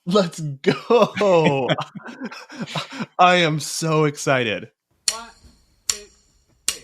Let's go. I am so excited. One, two, three.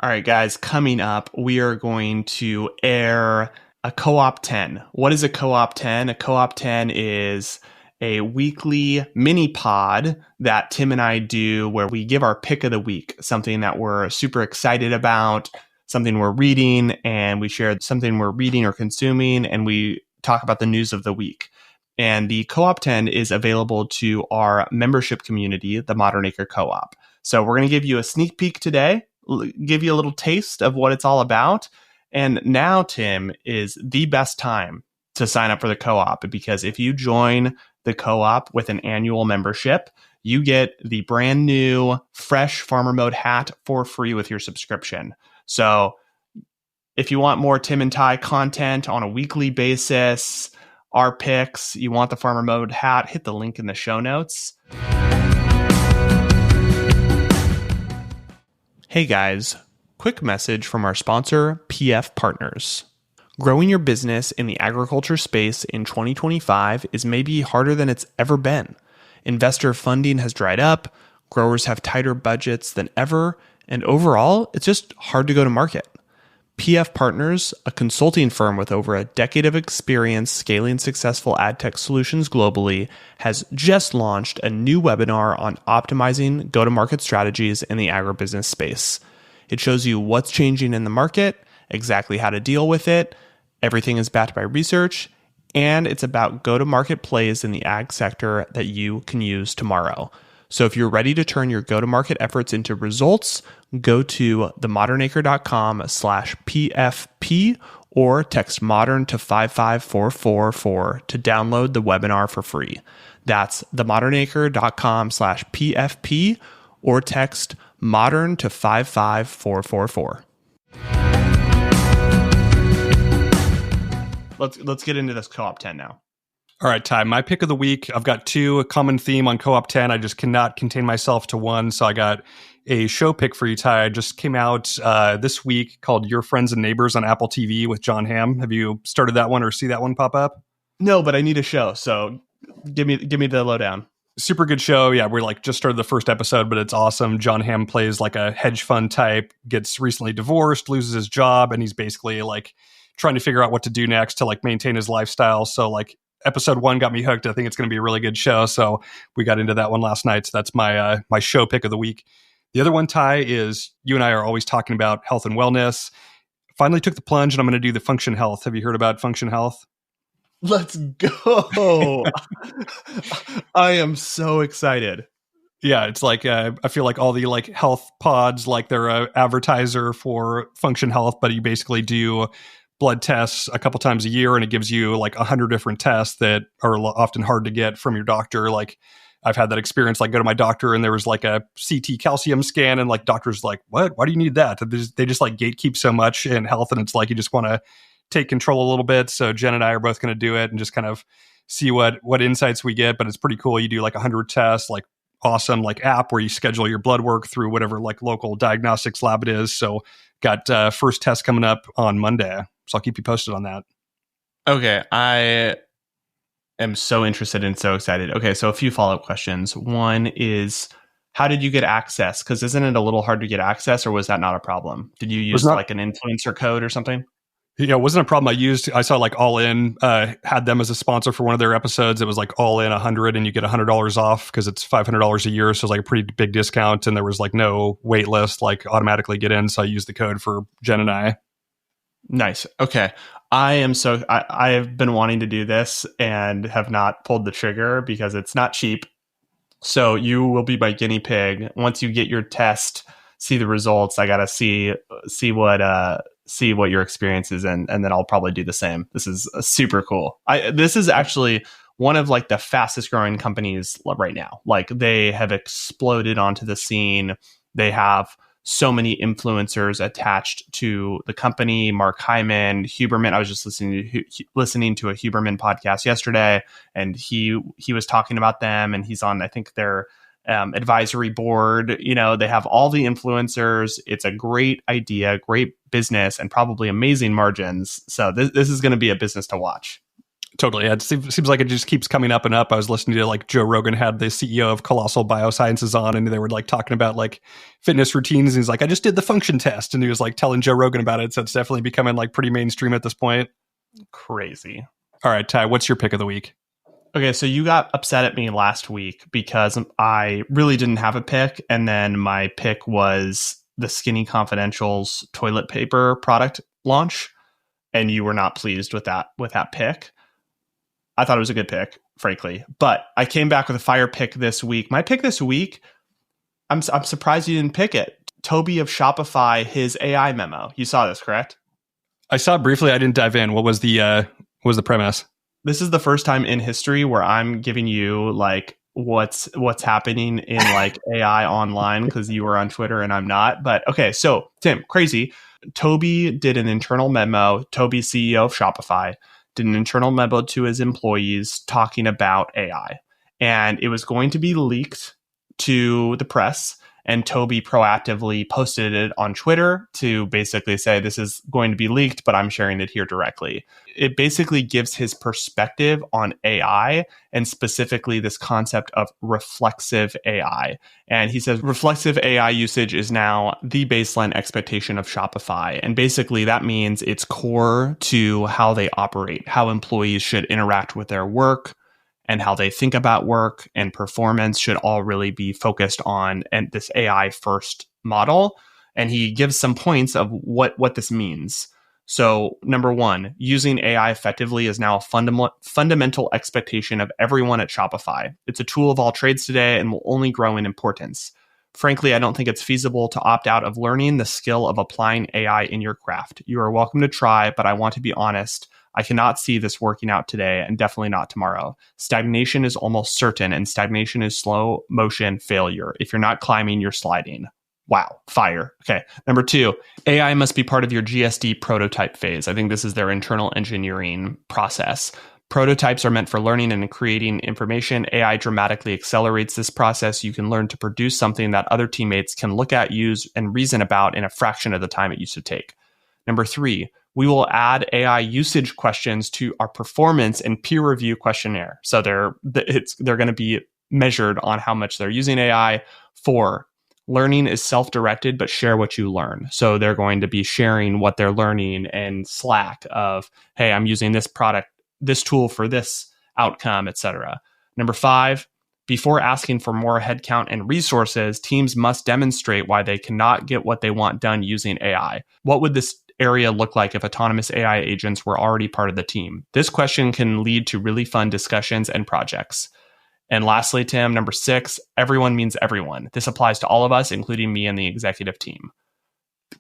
All right, guys, coming up, we are going to air a Co-op 10. What is a Co-op 10? A Co-op 10 is a weekly mini pod that Tim and I do where we give our pick of the week, something that we're super excited about, something we're reading, and we share something we're reading or consuming, and we talk about the news of the week. And the Co-op 10 is available to our membership community, the Modern Acre Co-op. So we're going to give you a sneak peek today, give you a little taste of what it's all about. And now, Tim, is the best time to sign up for the co-op, because if you join the co-op with an annual membership, you get the brand new fresh Farmer Mode hat for free with your subscription. So if you want more Tim and Ty content on a weekly basis, our picks, you want the Farmer Mode hat, hit the link in the show notes. Hey guys, quick message from our sponsor, PF Partners. Growing your business in the agriculture space in 2025 is maybe harder than it's ever been. Investor funding has dried up, growers have tighter budgets than ever, and overall, it's just hard to go to market. PF Partners, a consulting firm with over a decade of experience scaling successful ad tech solutions globally, has just launched a new webinar on optimizing go-to-market strategies in the agribusiness space. It shows you what's changing in the market, exactly how to deal with it, everything is backed by research, and it's about go-to-market plays in the ag sector that you can use tomorrow. So if you're ready to turn your go-to-market efforts into results, go to themodernacre.com/PFP or text modern to 55444 to download the webinar for free. That's themodernacre.com/PFP or text modern to 55444. Let's get into this Co-op 10 now. All right, Ty, my pick of the week. I've got two, a common theme on Co-op 10. I just cannot contain myself to one. So I got a show pick for you, Ty. It just came out this week called Your Friends and Neighbors on Apple TV with John Hamm. Have you started that one or see that one pop up? No, but I need a show. So give me the lowdown. Super good show. Yeah, we're just started the first episode, but it's awesome. John Hamm plays like a hedge fund type, gets recently divorced, loses his job, and he's basically trying to figure out what to do next to maintain his lifestyle. So episode 1 got me hooked. I think it's going to be a really good show. So we got into that one last night. So that's my my show pick of the week. The other one, Ty, is you and I are always talking about health and wellness. Finally took the plunge and I'm going to do the Function Health. Have you heard about Function Health? Let's go. I am so excited. Yeah, it's I feel like all the health pods, they're a advertiser for Function Health, but you basically do blood tests a couple times a year, and it gives you 100 different tests that are often hard to get from your doctor. I've had that experience, go to my doctor and there was a CT calcium scan and doctor's what? Why do you need that? They just gatekeep so much in health, and it's you just want to take control a little bit. So Jen and I are both going to do it and just kind of see what insights we get. But it's pretty cool. You do 100 tests, awesome app where you schedule your blood work through whatever local diagnostics lab it is. So got first test coming up on Monday. So I'll keep you posted on that. Okay, I am so interested and so excited. Okay, so a few follow-up questions. One is, how did you get access? Because isn't it a little hard to get access, or was that not a problem? Did you use an influencer code or something? Yeah, it wasn't a problem. I saw All In had them as a sponsor for one of their episodes. It was All In 100 and you get $100 off because it's $500 a year. So it's a pretty big discount, and there was no wait list, automatically get in. So I used the code for Jen and I. Nice. Okay. I have been wanting to do this and have not pulled the trigger because it's not cheap. So you will be my guinea pig. Once you get your test, see the results, I got to see what your experience is, and then I'll probably do the same. This is super cool. This is actually one of the fastest growing companies right now. They have exploded onto the scene. They have so many influencers attached to the company. Mark Hyman, Huberman. I was just listening to a Huberman podcast yesterday, and he was talking about them, and he's on, I think, their advisory board. They have all the influencers. It's a great idea, great business, and probably amazing margins. So this is going to be a business to watch. Totally. It seems like it just keeps coming up and up. I was listening to like Joe Rogan had the CEO of Colossal Biosciences on, and they were like talking about like fitness routines. And he's like, I just did the function test. And he was like telling Joe Rogan about it. So it's definitely becoming like pretty mainstream at this point. Crazy. All right, Ty, what's your pick of the week? Okay, so you got upset at me last week because I really didn't have a pick. And then my pick was the Skinny Confidential's toilet paper product launch. And you were not pleased with that pick. I thought it was a good pick, frankly. But I came back with a fire pick this week. My pick this week, I'm surprised you didn't pick it. Toby of Shopify, his AI memo. You saw this, correct? I saw it briefly. I didn't dive in. What was the premise? This is the first time in history where I'm giving you like what's happening in like AI online, because you were on Twitter and I'm not. But okay, so Tim, crazy. Toby did an internal memo. Toby, CEO of Shopify, did an internal memo to his employees talking about AI. And it was going to be leaked to the press. And Toby proactively posted it on Twitter to basically say, this is going to be leaked, but I'm sharing it here directly. It basically gives his perspective on AI, and specifically this concept of reflexive AI. And he says reflexive AI usage is now the baseline expectation of Shopify. And basically that means it's core to how they operate, how employees should interact with their work, and how they think about work and performance should all really be focused on this AI first model. And he gives some points of what this means. So number one, using AI effectively is now a fundamental expectation of everyone at Shopify. It's a tool of all trades today and will only grow in importance. Frankly, I don't think it's feasible to opt out of learning the skill of applying AI in your craft. You are welcome to try, but I want to be honest. I cannot see this working out today, and definitely not tomorrow. Stagnation is almost certain, and stagnation is slow motion failure. If you're not climbing, you're sliding. Wow, fire. Okay, number two, AI must be part of your GSD prototype phase. I think this is their internal engineering process. Prototypes are meant for learning and creating information. AI dramatically accelerates this process. You can learn to produce something that other teammates can look at, use, and reason about in a fraction of the time it used to take. Number three, we will add AI usage questions to our performance and peer review questionnaire. So they're going to be measured on how much they're using AI. 4, learning is self-directed, but share what you learn. So they're going to be sharing what they're learning in Slack of, hey, I'm using this product, this tool for this outcome, etc. Number 5, before asking for more headcount and resources, teams must demonstrate why they cannot get what they want done using AI. What would this area look like if autonomous AI agents were already part of the team? This question can lead to really fun discussions and projects. And lastly, Tim, number 6, everyone means everyone. This applies to all of us, including me and the executive team.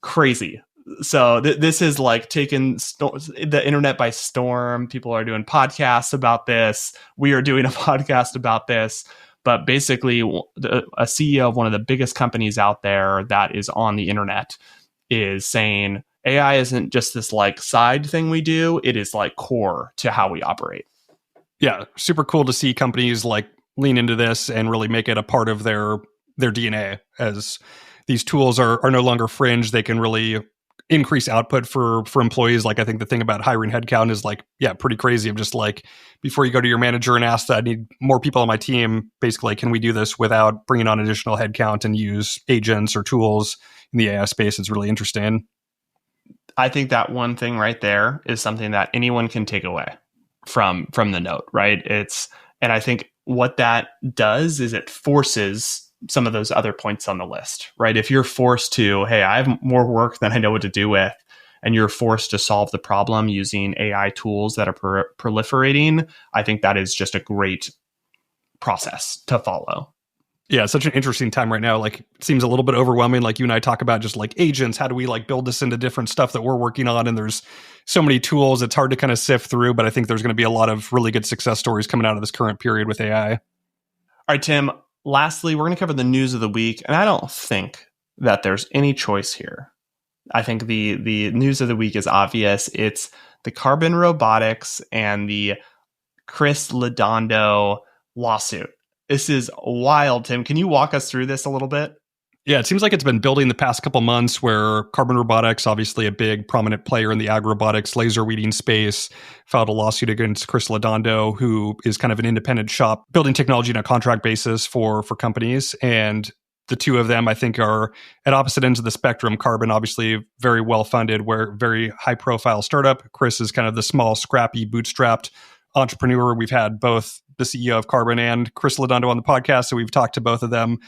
Crazy. So this is like taking the internet by storm. People are doing podcasts about this. We are doing a podcast about this. But basically, a CEO of one of the biggest companies out there that is on the internet is saying AI isn't just this like side thing we do. It is like core to how we operate. Yeah, super cool to see companies like lean into this and really make it a part of their DNA, as these tools are no longer fringe. They can really increase output for employees. Like, I think the thing about hiring headcount is like, yeah, pretty crazy. I'm just like, before you go to your manager and ask that I need more people on my team, basically, can we do this without bringing on additional headcount and use agents or tools in the AI space? It's really interesting. I think that one thing right there is something that anyone can take away from the note, right? And I think what that does is it forces some of those other points on the list, right? If you're forced to, hey, I have more work than I know what to do with, and you're forced to solve the problem using AI tools that are proliferating, I think that is just a great process to follow. Yeah, such an interesting time right now. Like, it seems a little bit overwhelming. Like, you and I talk about just like agents. How do we like build this into different stuff that we're working on? And there's so many tools. It's hard to kind of sift through, but I think there's going to be a lot of really good success stories coming out of this current period with AI. All right, Tim. Lastly, we're going to cover the news of the week. And I don't think that there's any choice here. I think the news of the week is obvious. It's the Carbon Robotics and the Chris Lodondo lawsuit. This is wild, Tim. Can you walk us through this a little bit? Yeah, it seems like it's been building the past couple months where Carbon Robotics, obviously a big prominent player in the ag-robotics laser weeding space, filed a lawsuit against Chris Lodondo, who is kind of an independent shop building technology on a contract basis for companies. And the two of them, I think, are at opposite ends of the spectrum. Carbon, obviously very well-funded, where very high-profile startup. Chris is kind of the small, scrappy, bootstrapped entrepreneur. We've had both the CEO of Carbon and Chris Lodondo on the podcast, so we've talked to both of them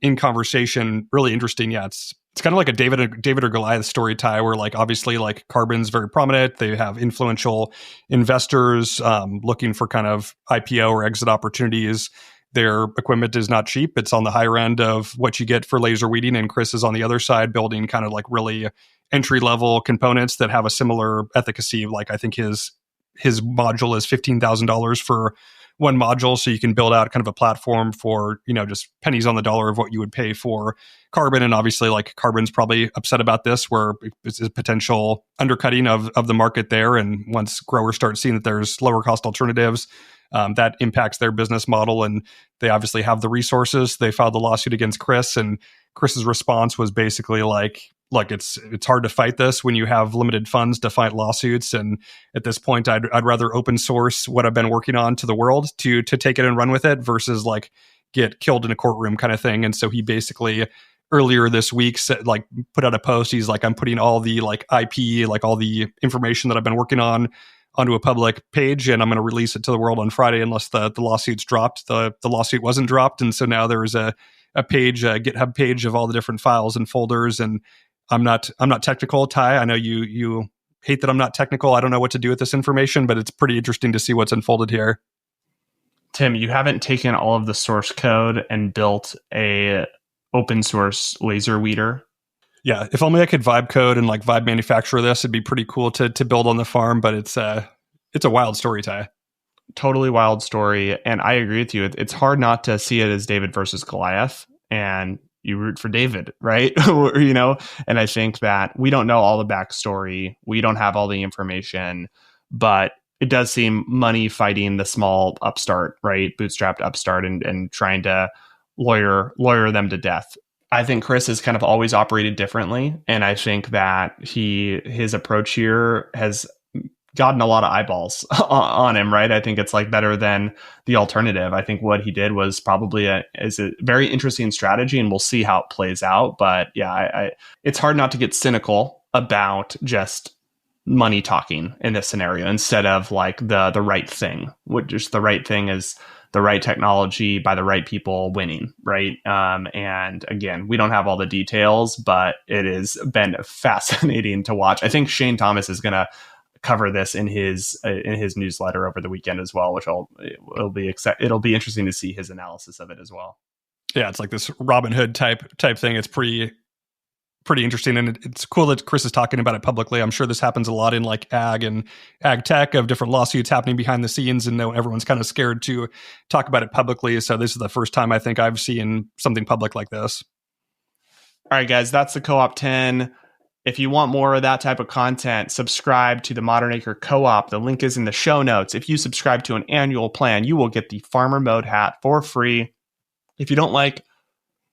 in conversation. Really interesting. Yeah, it's kind of like a David or Goliath story, Ty, where like obviously like Carbon's very prominent. They have influential investors looking for kind of IPO or exit opportunities. Their equipment is not cheap. It's on the higher end of what you get for laser weeding. And Chris is on the other side building kind of like really entry level components that have a similar efficacy. Like I think his module is $15,000 for one module, so you can build out kind of a platform for, you know, just pennies on the dollar of what you would pay for Carbon. And obviously like Carbon's probably upset about this, where it's a potential undercutting of the market there. And once growers start seeing that there's lower cost alternatives, that impacts their business model. And they obviously have the resources. They filed the lawsuit against Chris, and Chris's response was basically like, look, it's hard to fight this when you have limited funds to fight lawsuits. And at this point, I'd rather open source what I've been working on to the world to take it and run with it versus like get killed in a courtroom kind of thing. And so he basically earlier this week said, like, put out a post. He's like, I'm putting all the like IP, like all the information that I've been working on onto a public page, and I'm going to release it to the world on Friday unless the lawsuit's dropped. The lawsuit wasn't dropped, and so now there's a page, a GitHub page of all the different files and folders. And I'm not technical, Ty. I know you hate that I'm not technical. I don't know what to do with this information, but it's pretty interesting to see what's unfolded here. Tim, you haven't taken all of the source code and built a open source laser weeder. Yeah, if only I could vibe code and like vibe manufacture this, it'd be pretty cool to build on the farm. But it's a wild story, Ty. Totally wild story, and I agree with you. It's hard not to see it as David versus Goliath, and you root for David, right? You know, and I think that we don't know all the backstory. We don't have all the information, but it does seem money fighting the small upstart, right? Bootstrapped upstart and trying to lawyer them to death. I think Chris has kind of always operated differently. And I think that his approach here has gotten a lot of eyeballs on him, right? I think it's like better than the alternative. I think what he did was probably is a very interesting strategy, and we'll see how it plays out. But yeah, it's hard not to get cynical about just money talking in this scenario instead of like the right thing, which is the right thing is the right technology by the right people winning, right? And again, we don't have all the details, but it has been fascinating to watch. I think Shane Thomas is going to cover this in his newsletter over the weekend as well, which it'll be interesting to see his analysis of it as well. Yeah, it's like this Robin Hood type thing. It's pretty interesting, and it's cool that Chris is talking about it publicly. I'm sure this happens a lot in like ag and ag tech, of different lawsuits happening behind the scenes, and everyone's kind of scared to talk about it publicly. So this is the first time I think I've seen something public like this. All right, guys, that's the Co-op 10. If you want more of that type of content, subscribe to the Modern Acre Co-op. The link is in the show notes. If you subscribe to an annual plan, you will get the Farmer Mode hat for free. If you don't like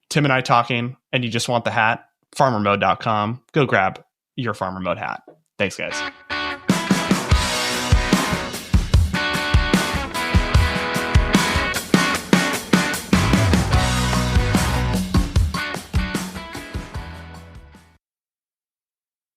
Tim and I talking and you just want the hat, farmermode.com. Go grab your Farmer Mode hat. Thanks, guys.